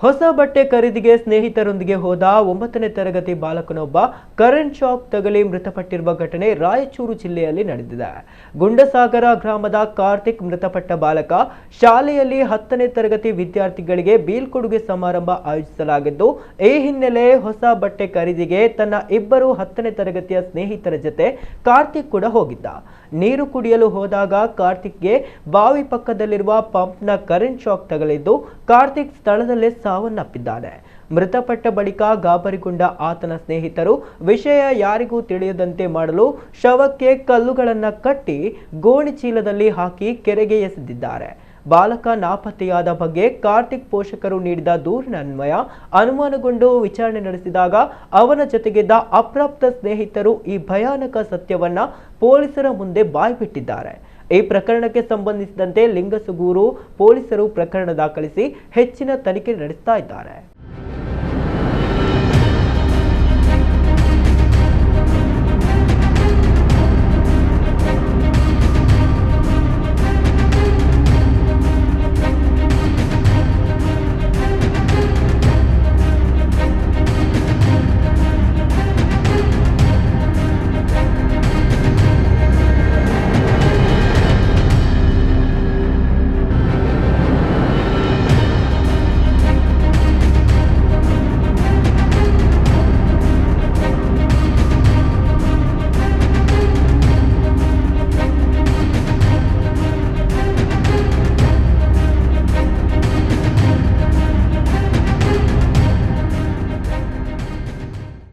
ಹೊಸ ಬಟ್ಟೆ ಖರೀದಿಗೆ ಸ್ನೇಹಿತರೊಂದಿಗೆ ಹೋದ 9ನೇ ತರಗತಿ ಬಾಲಕನೊಬ್ಬ ಕರೆಂಟ್ ಶಾಕ್ ತಗುಲಿ ಮೃತಪಟ್ಟಿರುವ ಘಟನೆ ರಾಯಚೂರು ಜಿಲ್ಲೆಯಲ್ಲಿ ನಡೆದಿದೆ. ಗುಂಡಸಾಗರ ಗ್ರಾಮದ ಕಾರ್ತಿಕ್ ಮೃತಪಟ್ಟ ಬಾಲಕ ಶಾಲೆಯಲ್ಲಿ 10ನೇ ತರಗತಿ ವಿದ್ಯಾರ್ಥಿಗಳಿಗೆ ಬೀಳ್ಕೊಡುಗೆ ಸಮಾರಂಭ ಆಯೋಜಿಸಲಾಗಿದ್ದು, ಈ ಹಿನ್ನೆಲೆ ಹೊಸ ಬಟ್ಟೆ ಖರೀದಿಗೆ ತನ್ನ ಇಬ್ಬರು 10ನೇ ತರಗತಿಯ ಸ್ನೇಹಿತರ ಜೊತೆ ಕಾರ್ತಿಕ್ ಕೂಡ ಹೋಗಿದ್ದ. ನೀರು ಕುಡಿಯಲು ಹೋದಾಗ ಕಾರ್ತಿಕ್ಗೆ ಬಾವಿ ಪಕ್ಕದಲ್ಲಿರುವ ಪಂಪ್ನ ಕರೆಂಟ್ ಶಾಕ್ ತಗುಲಿದ್ದು ಕಾರ್ತಿಕ್ ಸ್ಥಳದಲ್ಲೇ ಸಾವನ್ನಪ್ಪಿದ್ದಾನೆ. ಮೃತಪಟ್ಟ ಬಳಿಕ ಗಾಬರಿಗೊಂಡ ಆತನ ಸ್ನೇಹಿತರು ವಿಷಯ ಯಾರಿಗೂ ತಿಳಿಯದಂತೆ ಮಾಡಲು ಶವಕ್ಕೆ ಕಲ್ಲುಗಳನ್ನು ಕಟ್ಟಿ ಗೋಣಿ ಚೀಲದಲ್ಲಿ ಹಾಕಿ ಕೆರೆಗೆ ಎಸೆದಿದ್ದಾರೆ. ಬಾಲಕ ನಾಪತ್ತೆಯಾದ ಬಗ್ಗೆ ಕಾರ್ತಿಕ್ ಪೋಷಕರು ನೀಡಿದ ದೂರಿನ ಅನ್ವಯ ಅನುಮಾನಗೊಂಡು ವಿಚಾರಣೆ ನಡೆಸಿದಾಗ ಅವನ ಜೊತೆಗಿದ್ದ ಅಪ್ರಾಪ್ತ ಸ್ನೇಹಿತರು ಈ ಭಯಾನಕ ಸತ್ಯವನ್ನ ಪೊಲೀಸರ ಮುಂದೆ ಬಾಯ್ಬಿಟ್ಟಿದ್ದಾರೆ. ಈ ಪ್ರಕರಣಕ್ಕೆ ಸಂಬಂಧಿಸಿದಂತೆ ಲಿಂಗಸುಗೂರು ಪೊಲೀಸರು ಪ್ರಕರಣ ದಾಖಲಿಸಿ ಹೆಚ್ಚಿನ ತನಿಖೆ ನಡೆಸ್ತಾ ಇದ್ದಾರೆ.